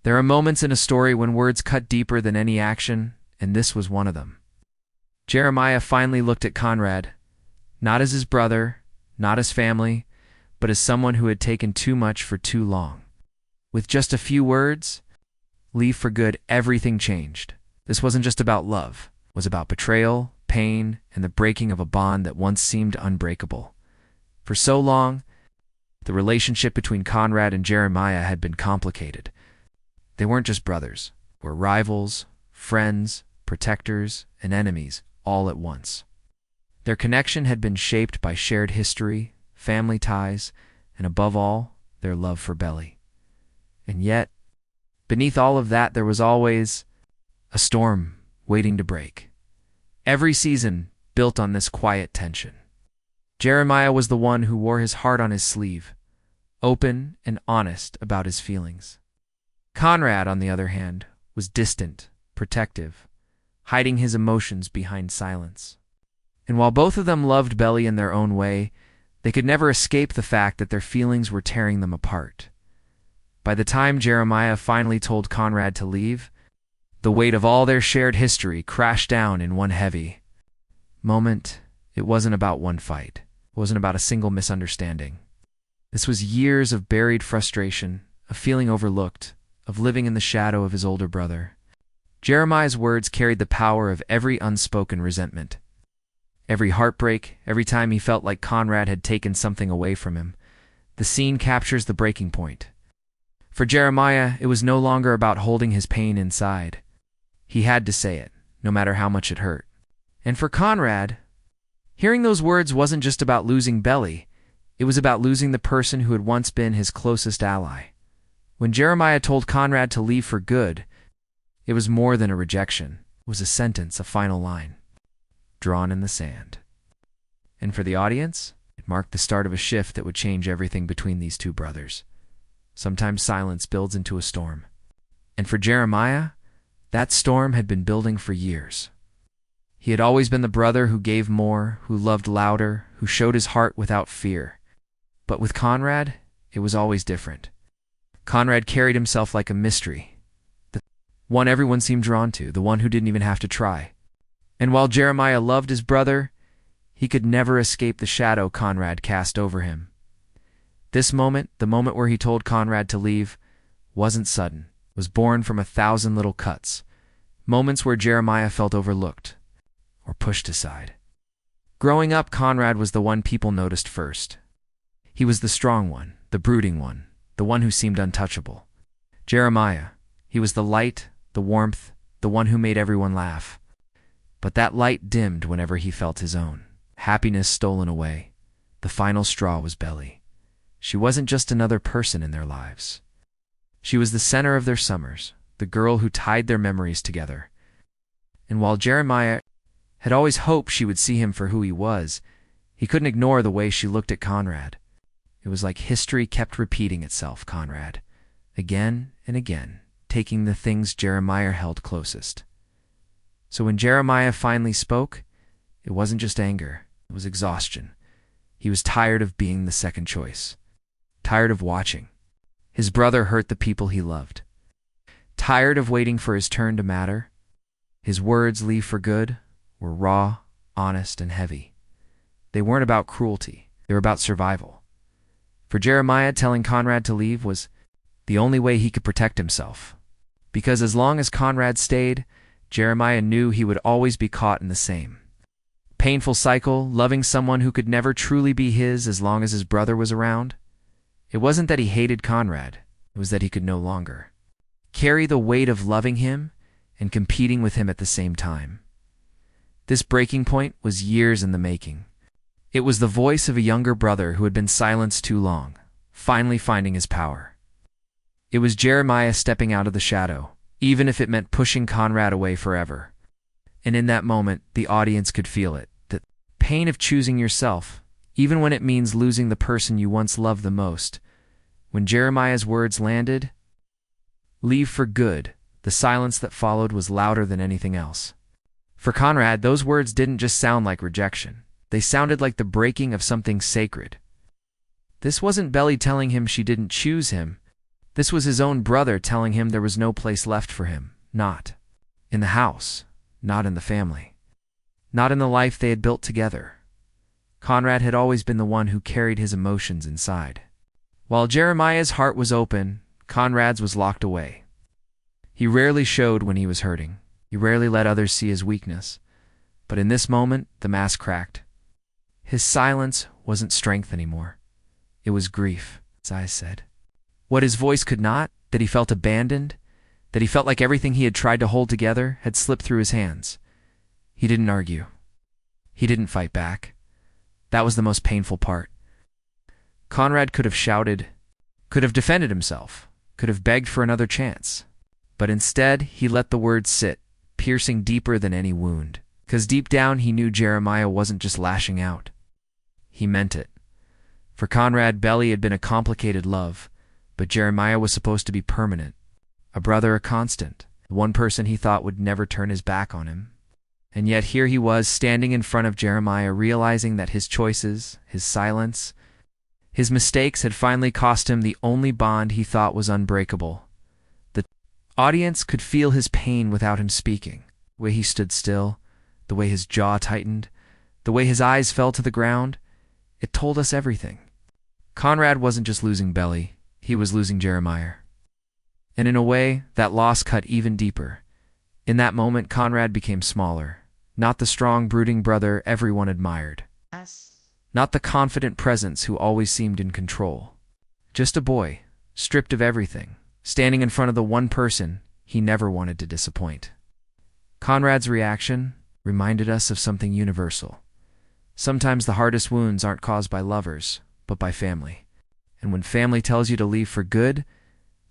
There are moments in a story when words cut deeper than any action, and this was one of them. Jeremiah finally looked at Conrad, not as his brother, not as family, but as someone who had taken too much for too long. With just a few words, "Leave for good," everything changed. This wasn't just about love. It was about betrayal, pain, and the breaking of a bond that once seemed unbreakable. For so long, the relationship between Conrad and Jeremiah had been complicated. They weren't just brothers. They were rivals, friends, protectors, and enemies, all at once. Their connection had been shaped by shared history, family ties, and above all, their love for Belly. And yet, beneath all of that, there was always a storm waiting to break. Every season built on this quiet tension. Jeremiah was the one who wore his heart on his sleeve, open and honest about his feelings. Conrad, on the other hand, was distant, protective, hiding his emotions behind silence. And while both of them loved Belly in their own way, they could never escape the fact that their feelings were tearing them apart. By the time Jeremiah finally told Conrad to leave, the weight of all their shared history crashed down in one heavy moment. It wasn't about one fight. It wasn't about a single misunderstanding. This was years of buried frustration, of feeling overlooked, of living in the shadow of his older brother. Jeremiah's words carried the power of every unspoken resentment. Every heartbreak, every time he felt like Conrad had taken something away from him. The scene captures the breaking point. For Jeremiah, it was no longer about holding his pain inside. He had to say it, no matter how much it hurt. And for Conrad, hearing those words wasn't just about losing Belly, it was about losing the person who had once been his closest ally. When Jeremiah told Conrad to leave for good, it was more than a rejection. It was a sentence, a final line, drawn in the sand. And for the audience, it marked the start of a shift that would change everything between these two brothers. Sometimes silence builds into a storm. And for Jeremiah, that storm had been building for years. He had always been the brother who gave more, who loved louder, who showed his heart without fear. But with Conrad, it was always different. Conrad carried himself like a mystery, the one everyone seemed drawn to, the one who didn't even have to try. And while Jeremiah loved his brother, he could never escape the shadow Conrad cast over him. This moment, the moment where he told Conrad to leave, wasn't sudden. It was born from 1,000 little cuts, moments where Jeremiah felt overlooked or pushed aside. Growing up, Conrad was the one people noticed first. He was the strong one, the brooding one, the one who seemed untouchable. Jeremiah, he was the light, the warmth, the one who made everyone laugh. But that light dimmed whenever he felt his own. Happiness stolen away. The final straw was Belly. She wasn't just another person in their lives. She was the center of their summers, the girl who tied their memories together. And while Jeremiah had always hoped she would see him for who he was, he couldn't ignore the way she looked at Conrad. It was like history kept repeating itself, Conrad, again and again, taking the things Jeremiah held closest. So when Jeremiah finally spoke, it wasn't just anger, it was exhaustion. He was tired of being the second choice, tired of watching his brother hurt the people he loved, tired of waiting for his turn to matter. His words, "leave for good," were raw, honest, and heavy. They weren't about cruelty, they were about survival. For Jeremiah, telling Conrad to leave was the only way he could protect himself. Because as long as Conrad stayed, Jeremiah knew he would always be caught in the same painful cycle, loving someone who could never truly be his as long as his brother was around. It wasn't that he hated Conrad, it was that he could no longer carry the weight of loving him and competing with him at the same time. This breaking point was years in the making. It was the voice of a younger brother who had been silenced too long, finally finding his power. It was Jeremiah stepping out of the shadow, even if it meant pushing Conrad away forever. And in that moment, the audience could feel it, the pain of choosing yourself, even when it means losing the person you once loved the most. When Jeremiah's words landed, "Leave for good," the silence that followed was louder than anything else. For Conrad, those words didn't just sound like rejection. They sounded like the breaking of something sacred. This wasn't Belly telling him she didn't choose him. This was his own brother telling him there was no place left for him, not in the house, not in the family, not in the life they had built together. Conrad had always been the one who carried his emotions inside. While Jeremiah's heart was open, Conrad's was locked away. He rarely showed when he was hurting. He rarely let others see his weakness. But in this moment, the mask cracked. His silence wasn't strength anymore. It was grief, his eyes said. What his voice could not, that he felt abandoned, that he felt like everything he had tried to hold together had slipped through his hands. He didn't argue. He didn't fight back. That was the most painful part. Conrad could have shouted, could have defended himself, could have begged for another chance. But instead, he let the words sit, piercing deeper than any wound. Because deep down he knew Jeremiah wasn't just lashing out. He meant it. For Conrad, Belly had been a complicated love, but Jeremiah was supposed to be permanent. A brother, a constant. The one person he thought would never turn his back on him. And yet here he was, standing in front of Jeremiah, realizing that his choices, his silence, his mistakes had finally cost him the only bond he thought was unbreakable. The audience could feel his pain without him speaking. The way he stood still, the way his jaw tightened, the way his eyes fell to the ground, it told us everything. Conrad wasn't just losing Belly, he was losing Jeremiah. And in a way, that loss cut even deeper. In that moment, Conrad became smaller. Not the strong, brooding brother everyone admired. Not the confident presence who always seemed in control. Just a boy, stripped of everything, standing in front of the one person he never wanted to disappoint. Conrad's reaction reminded us of something universal. Sometimes the hardest wounds aren't caused by lovers, but by family. And when family tells you to leave for good,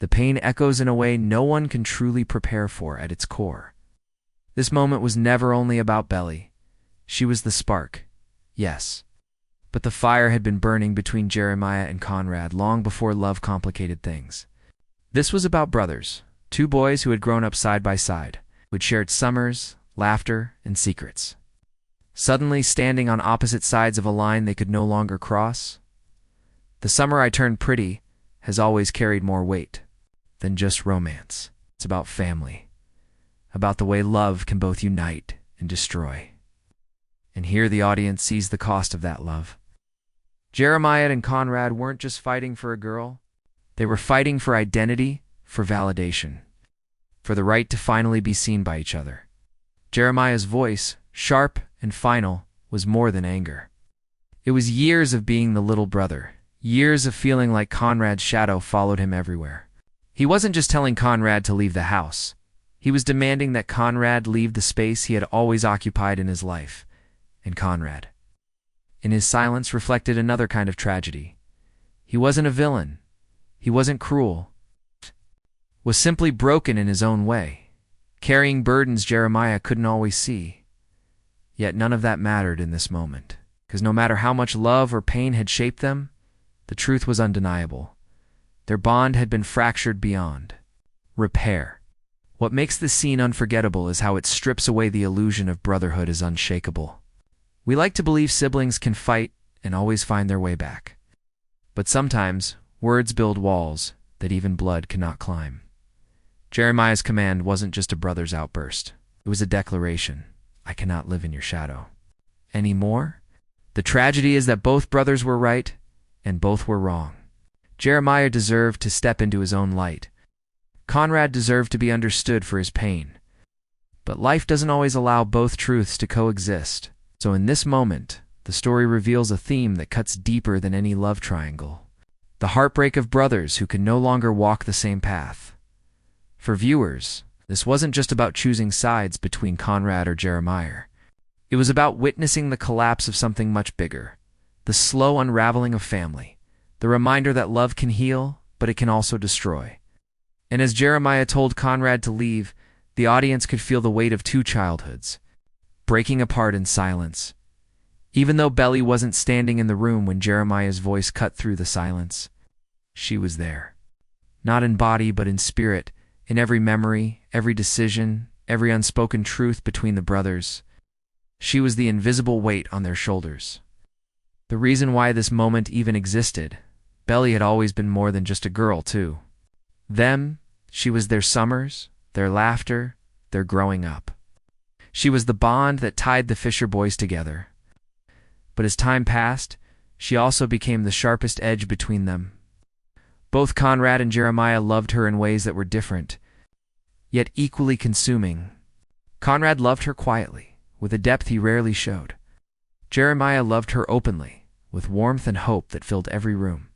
the pain echoes in a way no one can truly prepare for at its core. This moment was never only about Belly. She was the spark, yes. But the fire had been burning between Jeremiah and Conrad long before love complicated things. This was about brothers, two boys who had grown up side by side, who had shared summers, laughter, and secrets. Suddenly standing on opposite sides of a line they could no longer cross. The Summer I Turned Pretty has always carried more weight than just romance. It's about family, about the way love can both unite and destroy. And here the audience sees the cost of that love. Jeremiah and Conrad weren't just fighting for a girl. They were fighting for identity, for validation, for the right to finally be seen by each other. Jeremiah's voice, sharp and final, was more than anger. It was years of being the little brother, years of feeling like Conrad's shadow followed him everywhere. He wasn't just telling Conrad to leave the house. He was demanding that Conrad leave the space he had always occupied in his life. And Conrad, in his silence, reflected another kind of tragedy. He wasn't a villain. He wasn't cruel. Was simply broken in his own way, carrying burdens Jeremiah couldn't always see. Yet none of that mattered in this moment, because no matter how much love or pain had shaped them, the truth was undeniable. Their bond had been fractured beyond repair. What makes this scene unforgettable is how it strips away the illusion of brotherhood as unshakable. We like to believe siblings can fight and always find their way back. But sometimes, words build walls that even blood cannot climb. Jeremiah's command wasn't just a brother's outburst. It was a declaration. I cannot live in your shadow. Anymore? The tragedy is that both brothers were right, and both were wrong. Jeremiah deserved to step into his own light. Conrad deserved to be understood for his pain. But life doesn't always allow both truths to coexist. So in this moment, the story reveals a theme that cuts deeper than any love triangle. The heartbreak of brothers who can no longer walk the same path. For viewers, this wasn't just about choosing sides between Conrad or Jeremiah. It was about witnessing the collapse of something much bigger. The slow unraveling of family. The reminder that love can heal, but it can also destroy. And as Jeremiah told Conrad to leave, the audience could feel the weight of two childhoods, breaking apart in silence. Even though Belly wasn't standing in the room when Jeremiah's voice cut through the silence, she was there. Not in body, but in spirit, in every memory, every decision, every unspoken truth between the brothers. She was the invisible weight on their shoulders. The reason why this moment even existed, Belly had always been more than just a girl, too. Them, she was their summers, their laughter, their growing up. She was the bond that tied the Fisher boys together. But as time passed, she also became the sharpest edge between them. Both Conrad and Jeremiah loved her in ways that were different, yet equally consuming. Conrad loved her quietly, with a depth he rarely showed. Jeremiah loved her openly, with warmth and hope that filled every room.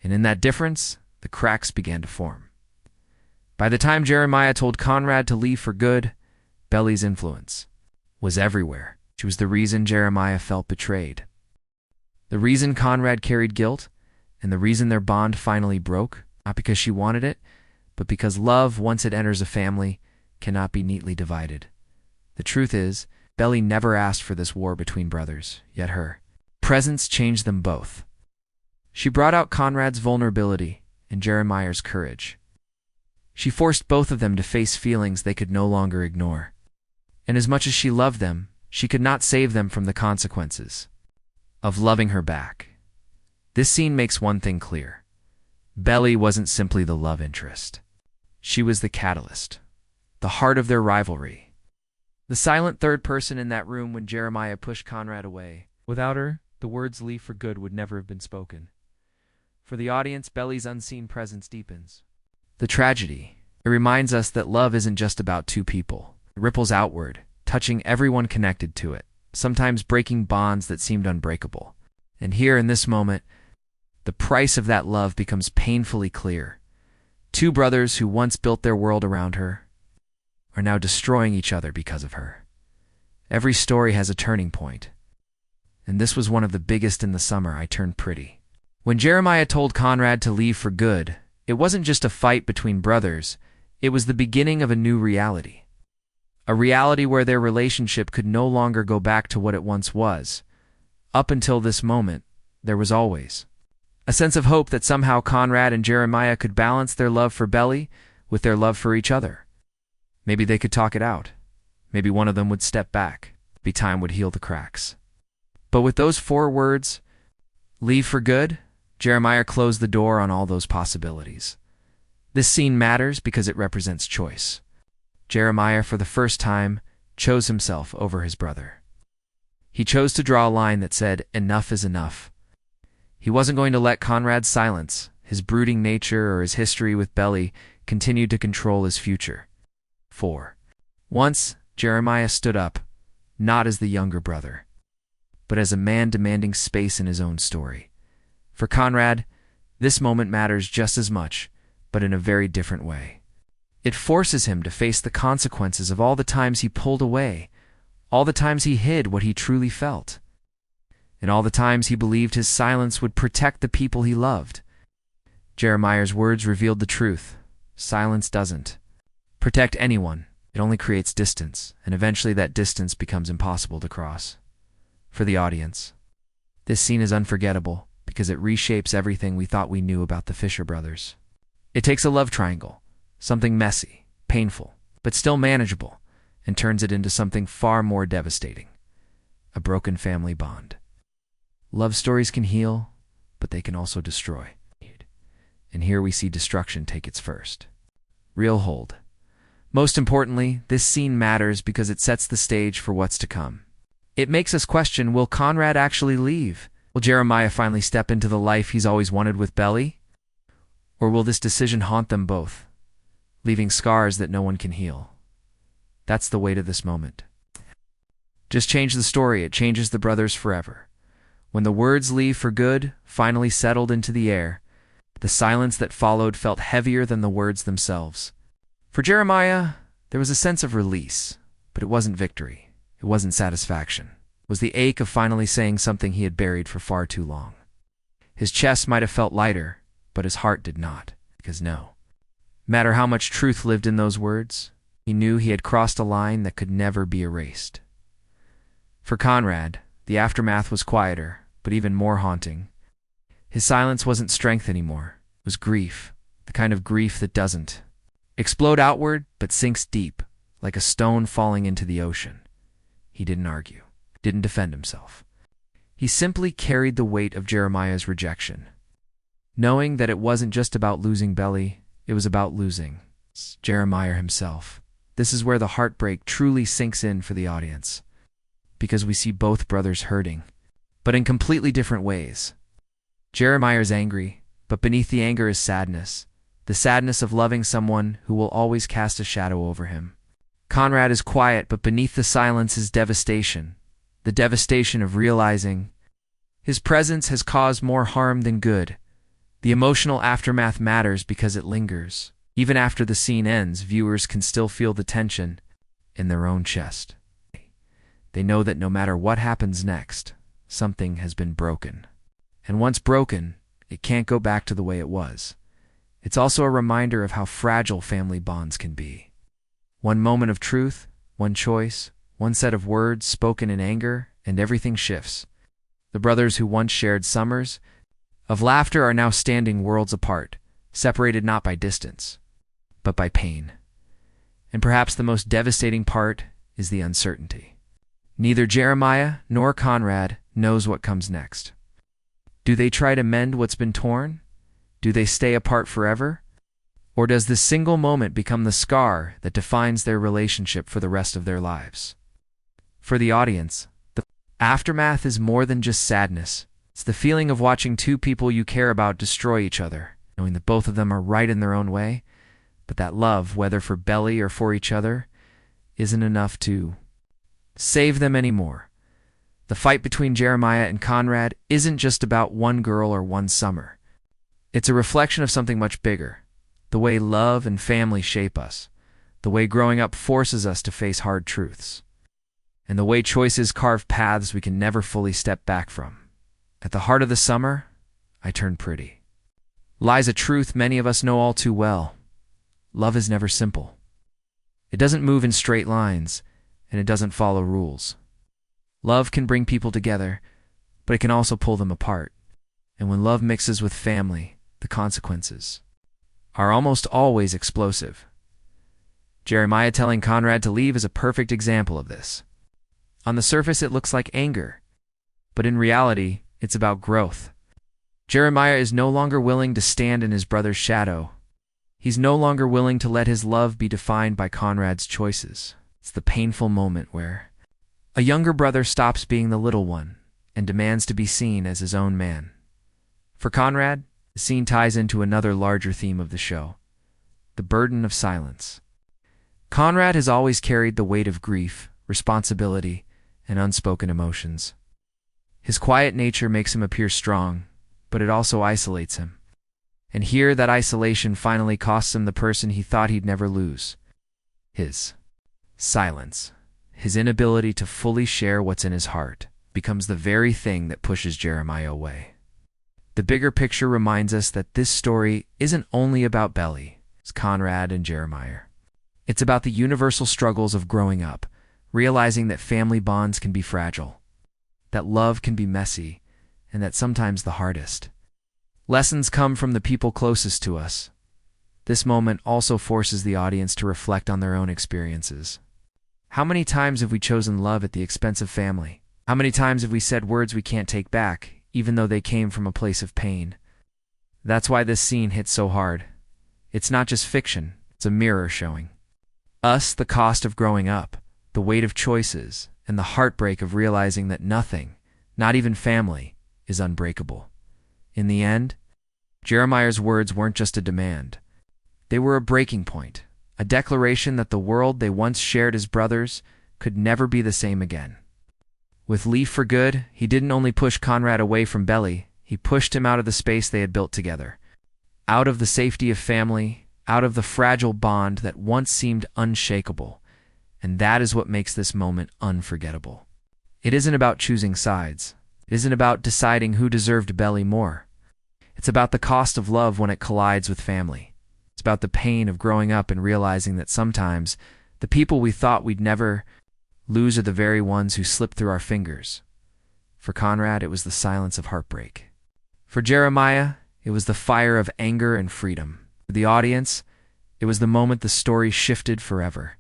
And in that difference, the cracks began to form. By the time Jeremiah told Conrad to leave for good, Belly's influence was everywhere. She was the reason Jeremiah felt betrayed, the reason Conrad carried guilt, and the reason their bond finally broke, not because she wanted it, but because love, once it enters a family, cannot be neatly divided. The truth is, Belly never asked for this war between brothers, yet her presence changed them both. She brought out Conrad's vulnerability and Jeremiah's courage. She forced both of them to face feelings they could no longer ignore. And as much as she loved them, she could not save them from the consequences of loving her back. This scene makes one thing clear. Belly wasn't simply the love interest. She was the catalyst, the heart of their rivalry. The silent third person in that room when Jeremiah pushed Conrad away. Without her, the words "leave for good" would never have been spoken. For the audience, Belly's unseen presence deepens the tragedy. It reminds us that love isn't just about two people. It ripples outward, touching everyone connected to it, sometimes breaking bonds that seemed unbreakable. And here in this moment, the price of that love becomes painfully clear. Two brothers who once built their world around her are now destroying each other because of her. Every story has a turning point, and this was one of the biggest in the summer. I turned pretty. When Jeremiah told Conrad to leave for good, it wasn't just a fight between brothers, it was the beginning of a new reality. A reality where their relationship could no longer go back to what it once was. Up until this moment, there was always a sense of hope that somehow Conrad and Jeremiah could balance their love for Belly with their love for each other. Maybe they could talk it out. Maybe one of them would step back. Maybe time would heal the cracks. But with those 4 words, leave for good, Jeremiah closed the door on all those possibilities. This scene matters because it represents choice. Jeremiah, for the first time, chose himself over his brother. He chose to draw a line that said, enough is enough. He wasn't going to let Conrad's silence, his brooding nature, or his history with Belly continue to control his future. 4. Once, Jeremiah stood up, not as the younger brother, but as a man demanding space in his own story. For Conrad, this moment matters just as much, but in a very different way. It forces him to face the consequences of all the times he pulled away, all the times he hid what he truly felt, and all the times he believed his silence would protect the people he loved. Jeremiah's words revealed the truth. Silence doesn't protect anyone. It only creates distance, and eventually that distance becomes impossible to cross. For the audience, this scene is unforgettable because it reshapes everything we thought we knew about the Fisher brothers. It takes a love triangle, something messy, painful, but still manageable, and turns it into something far more devastating: a broken family bond. Love stories can heal, but they can also destroy. And here we see destruction take its first real hold. Most importantly, this scene matters because it sets the stage for what's to come. It makes us question, will Conrad actually leave? Will Jeremiah finally step into the life he's always wanted with Belly? Or will this decision haunt them both, leaving scars that no one can heal? That's the weight of this moment. Just change the story, it changes the brothers forever. When the words "leave for good" finally settled into the air, the silence that followed felt heavier than the words themselves. For Jeremiah, there was a sense of release, but it wasn't victory. It wasn't satisfaction. It was the ache of finally saying something he had buried for far too long. His chest might have felt lighter, but his heart did not, because no matter how much truth lived in those words, he knew he had crossed a line that could never be erased. For Conrad, the aftermath was quieter, but even more haunting. His silence wasn't strength anymore. It was grief, the kind of grief that doesn't explode outward, but sinks deep, like a stone falling into the ocean. He didn't argue, didn't defend himself. He simply carried the weight of Jeremiah's rejection, knowing that it wasn't just about losing Belly, It was about losing Jeremiah himself. This is where the heartbreak truly sinks in for the audience, because we see both brothers hurting, but in completely different ways. Jeremiah is angry, but beneath the anger is sadness, the sadness of loving someone who will always cast a shadow over him. Conrad is quiet, but beneath the silence is devastation, the devastation of realizing his presence has caused more harm than good. The emotional aftermath matters because it lingers. Even after the scene ends, viewers can still feel the tension in their own chest. They know that no matter what happens next, something has been broken. And once broken, it can't go back to the way it was. It's also a reminder of how fragile family bonds can be. One moment of truth, one choice, one set of words spoken in anger, and everything shifts. The brothers who once shared summers of laughter are now standing worlds apart, separated not by distance, but by pain. And perhaps the most devastating part is the uncertainty. Neither Jeremiah nor Conrad knows what comes next. Do they try to mend what's been torn? Do they stay apart forever? Or does this single moment become the scar that defines their relationship for the rest of their lives? For the audience, the aftermath is more than just sadness. It's the feeling of watching two people you care about destroy each other, knowing that both of them are right in their own way, but that love, whether for Belly or for each other, isn't enough to save them anymore. The fight between Jeremiah and Conrad isn't just about one girl or one summer. It's a reflection of something much bigger, the way love and family shape us, the way growing up forces us to face hard truths, and the way choices carve paths we can never fully step back from. At the heart of the summer, I Turned Pretty, lies a truth many of us know all too well. Love is never simple. It doesn't move in straight lines, and it doesn't follow rules. Love can bring people together, but it can also pull them apart. And when love mixes with family, the consequences are almost always explosive. Jeremiah telling Conrad to leave is a perfect example of this. On the surface, it looks like anger, but in reality, it's about growth. Jeremiah is no longer willing to stand in his brother's shadow. He's no longer willing to let his love be defined by Conrad's choices. It's the painful moment where a younger brother stops being the little one and demands to be seen as his own man. For Conrad, the scene ties into another larger theme of the show, the burden of silence. Conrad has always carried the weight of grief, responsibility, and unspoken emotions. His quiet nature makes him appear strong, but it also isolates him. And here, that isolation finally costs him the person he thought he'd never lose. His silence, his inability to fully share what's in his heart, becomes the very thing that pushes Jeremiah away. The bigger picture reminds us that this story isn't only about Belly, it's Conrad and Jeremiah. It's about the universal struggles of growing up, realizing that family bonds can be fragile, that love can be messy, and that sometimes the hardest lessons come from the people closest to us. This moment also forces the audience to reflect on their own experiences. How many times have we chosen love at the expense of family? How many times have we said words we can't take back, even though they came from a place of pain? That's why this scene hits so hard. It's not just fiction, it's a mirror showing us the cost of growing up, the weight of choices, and the heartbreak of realizing that nothing, not even family, is unbreakable. In the end, Jeremiah's words weren't just a demand. They were a breaking point, a declaration that the world they once shared as brothers could never be the same again. With Leave for Good, he didn't only push Conrad away from Belly, he pushed him out of the space they had built together, out of the safety of family, out of the fragile bond that once seemed unshakable. And that is what makes this moment unforgettable. It isn't about choosing sides. It isn't about deciding who deserved Belly more. It's about the cost of love when it collides with family. It's about the pain of growing up and realizing that sometimes the people we thought we'd never lose are the very ones who slip through our fingers. For Conrad, it was the silence of heartbreak. For Jeremiah, it was the fire of anger and freedom. For the audience, it was the moment the story shifted forever.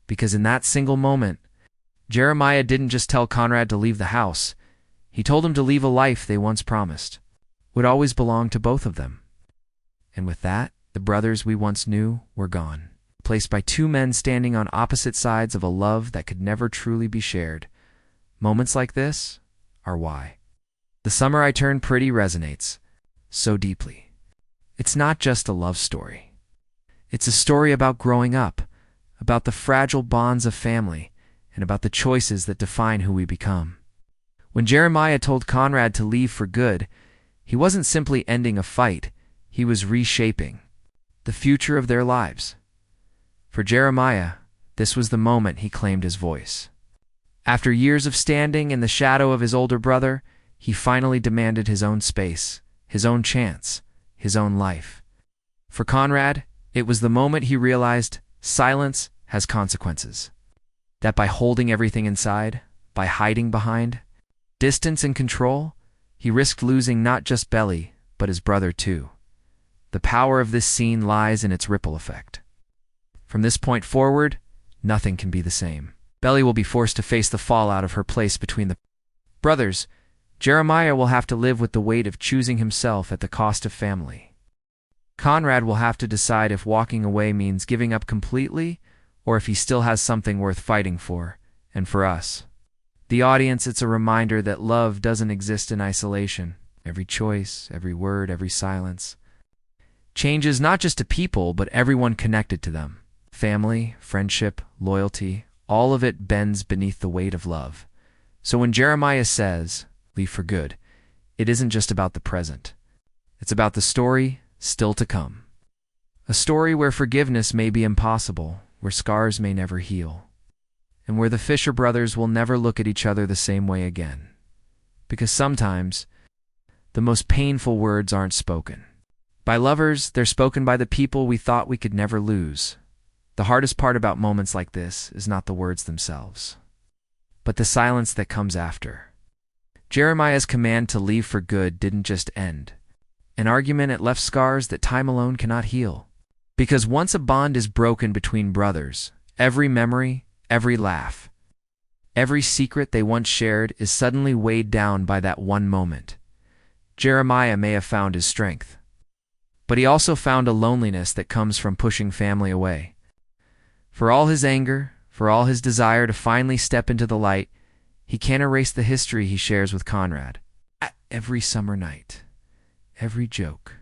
Because in that single moment, Jeremiah didn't just tell Conrad to leave the house. He told him to leave a life they once promised would always belong to both of them. And with that, The brothers we once knew were gone, replaced by two men standing on opposite sides of a love that could never truly be shared. Moments like this are why The Summer I Turned Pretty resonates so deeply. It's not just a love story. It's a story about growing up, about the fragile bonds of family, and about the choices that define who we become. When Jeremiah told Conrad to leave for good, he wasn't simply ending a fight, he was reshaping the future of their lives. For Jeremiah, this was the moment he claimed his voice. After years of standing in the shadow of his older brother, he finally demanded his own space, his own chance, his own life. For Conrad, it was the moment he realized silence has consequences. That by holding everything inside, by hiding behind distance and control, he risked losing not just Belly, but his brother too. The power of this scene lies in its ripple effect. From this point forward, nothing can be the same. Belly will be forced to face the fallout of her place between the brothers. Jeremiah will have to live with the weight of choosing himself at the cost of family. Conrad will have to decide if walking away means giving up completely, or if he still has something worth fighting for. And for us, the audience, it's a reminder that love doesn't exist in isolation. Every choice, every word, every silence changes not just to people, but everyone connected to them. Family, friendship, loyalty, all of it bends beneath the weight of love. So when Jeremiah says, leave for good, it isn't just about the present. It's about the story still to come. A story where forgiveness may be impossible, where scars may never heal, and where the Fisher brothers will never look at each other the same way again. Because sometimes, the most painful words aren't spoken by lovers, they're spoken by the people we thought we could never lose. The hardest part about moments like this is not the words themselves, but the silence that comes after. Jeremiah's command to leave for good didn't just end an argument, it left scars that time alone cannot heal. Because once a bond is broken between brothers, every memory, every laugh, every secret they once shared is suddenly weighed down by that one moment. Jeremiah may have found his strength, but he also found a loneliness that comes from pushing family away. For all his anger, for all his desire to finally step into the light, he can't erase the history he shares with Conrad. Every summer night, every joke,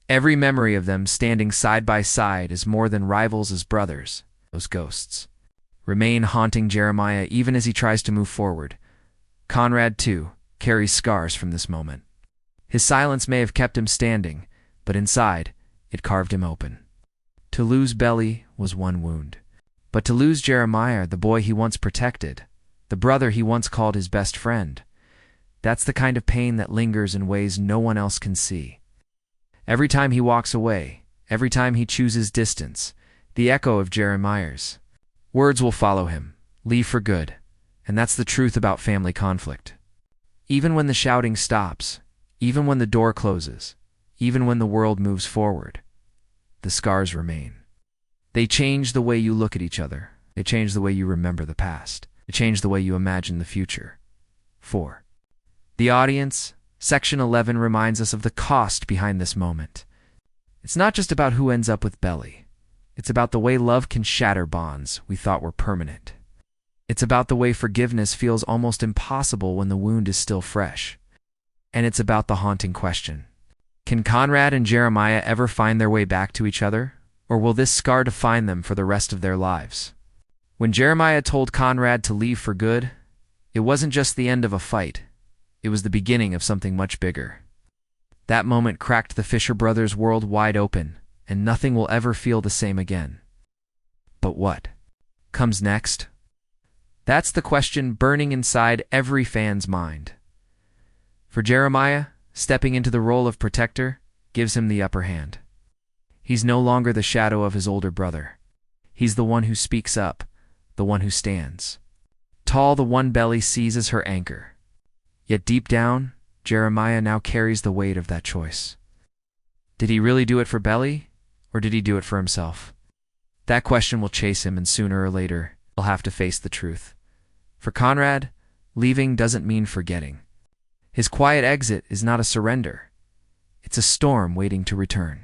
every memory of them standing side by side as more than rivals as brothers, those ghosts remain haunting Jeremiah even as he tries to move forward. Conrad, too, carries scars from this moment. His silence may have kept him standing, but inside, it carved him open. To lose Belly was one wound, but to lose Jeremiah, the boy he once protected, the brother he once called his best friend, that's the kind of pain that lingers in ways no one else can see. Every time he walks away, every time he chooses distance, the echo of Jeremiah's words will follow him, leave for good. And that's the truth about family conflict. Even when the shouting stops, even when the door closes, even when the world moves forward, the scars remain. They change the way you look at each other. They change the way you remember the past. They change the way you imagine the future. 4. The audience, Section 11 reminds us of the cost behind this moment. It's not just about who ends up with Belly. It's about the way love can shatter bonds we thought were permanent. It's about the way forgiveness feels almost impossible when the wound is still fresh. And it's about the haunting question: can Conrad and Jeremiah ever find their way back to each other, or will this scar define them for the rest of their lives? When Jeremiah told Conrad to leave for good, it wasn't just the end of a fight. It was the beginning of something much bigger. That moment cracked the Fisher brothers' world wide open, and nothing will ever feel the same again. But what comes next? That's the question burning inside every fan's mind. For Jeremiah, stepping into the role of protector gives him the upper hand. He's no longer the shadow of his older brother. He's the one who speaks up, the one who stands tall, the one Belly sees as her anchor. Yet deep down, Jeremiah now carries the weight of that choice. Did he really do it for Belly, or did he do it for himself? That question will chase him, and sooner or later, he'll have to face the truth. For Conrad, leaving doesn't mean forgetting. His quiet exit is not a surrender. It's a storm waiting to return.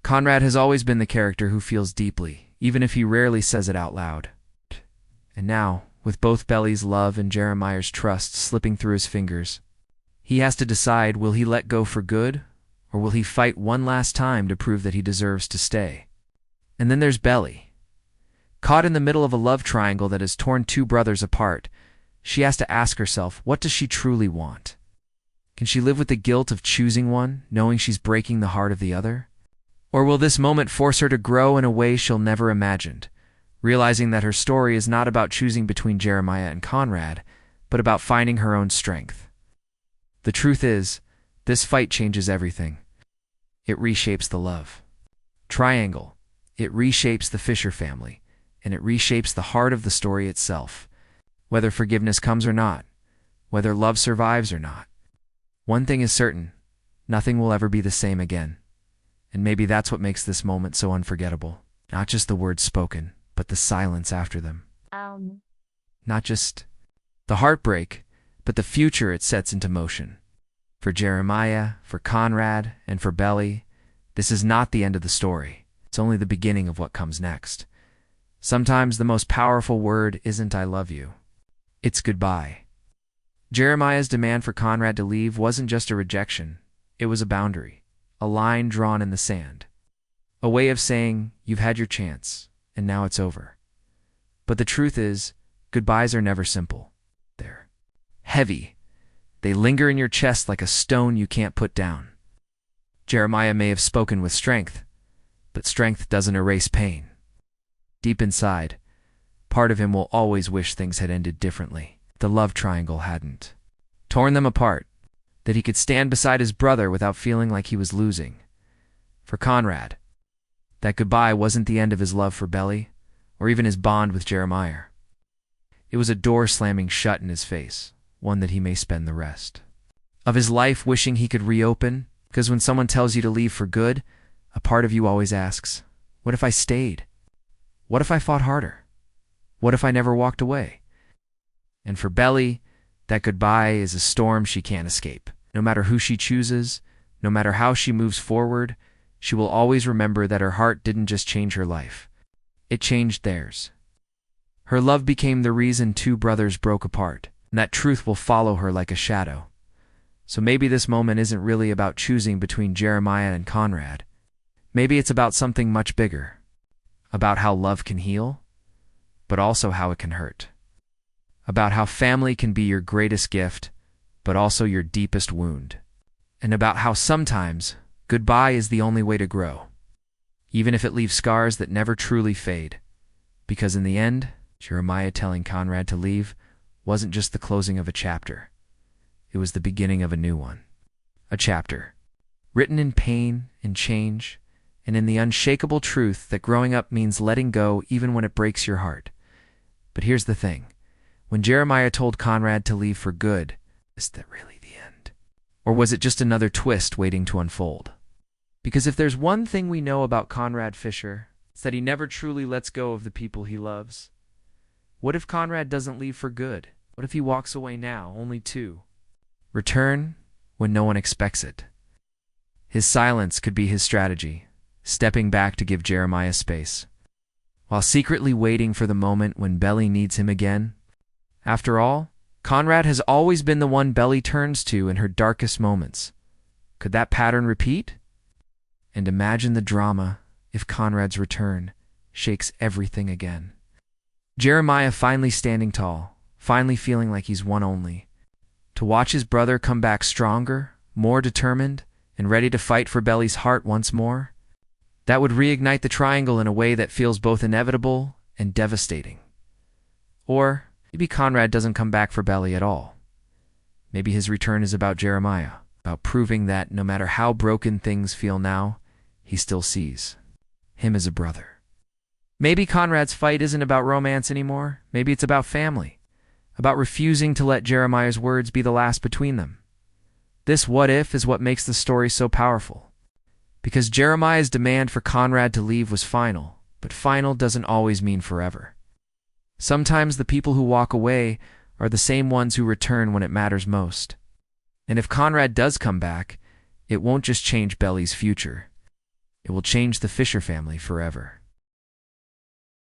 Conrad has always been the character who feels deeply, even if he rarely says it out loud. And now, with both Belly's love and Jeremiah's trust slipping through his fingers, he has to decide, will he let go for good, or will he fight one last time to prove that he deserves to stay? And then there's Belly. Caught in the middle of a love triangle that has torn two brothers apart, she has to ask herself, what does she truly want? Can she live with the guilt of choosing one, knowing she's breaking the heart of the other? Or will this moment force her to grow in a way she'll never imagined, realizing that her story is not about choosing between Jeremiah and Conrad, but about finding her own strength? The truth is, this fight changes everything. It reshapes the love triangle. It reshapes the Fisher family, and it reshapes the heart of the story itself. Whether forgiveness comes or not, whether love survives or not, one thing is certain, nothing will ever be the same again. And maybe that's what makes this moment so unforgettable. Not just the words spoken, but the silence after them. Not just the heartbreak, but the future it sets into motion. For Jeremiah, for Conrad, and for Belly, this is not the end of the story. It's only the beginning of what comes next. Sometimes the most powerful word isn't "I love you." It's goodbye. Jeremiah's demand for Conrad to leave wasn't just a rejection. It was a boundary, a line drawn in the sand. A way of saying, you've had your chance, and now it's over. But the truth is, goodbyes are never simple. They're heavy. They linger in your chest like a stone you can't put down. Jeremiah may have spoken with strength, but strength doesn't erase pain. Deep inside, part of him will always wish things had ended differently. The love triangle hadn't torn them apart, that he could stand beside his brother without feeling like he was losing. For Conrad, that goodbye wasn't the end of his love for Belly, or even his bond with Jeremiah. It was a door slamming shut in his face, one that he may spend the rest of his life wishing he could reopen, because when someone tells you to leave for good, a part of you always asks, what if I stayed? What if I fought harder? What if I never walked away? And for Belly, that goodbye is a storm she can't escape. No matter who she chooses, no matter how she moves forward, she will always remember that her heart didn't just change her life. It changed theirs. Her love became the reason two brothers broke apart, and that truth will follow her like a shadow. So maybe this moment isn't really about choosing between Jeremiah and Conrad. Maybe it's about something much bigger. About how love can heal, but also how it can hurt. About how family can be your greatest gift, but also your deepest wound. And about how sometimes goodbye is the only way to grow, even if it leaves scars that never truly fade. Because in the end, Jeremiah telling Conrad to leave wasn't just the closing of a chapter. It was the beginning of a new one. A chapter written in pain and change, and in the unshakable truth that growing up means letting go even when it breaks your heart. But here's the thing. When Jeremiah told Conrad to leave for good, is that really the end? Or was it just another twist waiting to unfold? Because if there's one thing we know about Conrad Fisher, it's that he never truly lets go of the people he loves. What if Conrad doesn't leave for good? What if he walks away now, only to return when no one expects it? His silence could be his strategy, stepping back to give Jeremiah space, while secretly waiting for the moment when Belly needs him again. After all, Conrad has always been the one Belly turns to in her darkest moments. Could that pattern repeat? And imagine the drama if Conrad's return shakes everything again. Jeremiah finally standing tall, finally feeling like he's one only. To watch his brother come back stronger, more determined, and ready to fight for Belly's heart once more, that would reignite the triangle in a way that feels both inevitable and devastating. Or maybe Conrad doesn't come back for Belly at all. Maybe his return is about Jeremiah, about proving that no matter how broken things feel now, he still sees him as a brother. Maybe Conrad's fight isn't about romance anymore. Maybe it's about family, about refusing to let Jeremiah's words be the last between them. This what if is what makes the story so powerful. Because Jeremiah's demand for Conrad to leave was final, but final doesn't always mean forever. Sometimes the people who walk away are the same ones who return when it matters most. And if Conrad does come back, it won't just change Belly's future. It will change the Fisher family forever.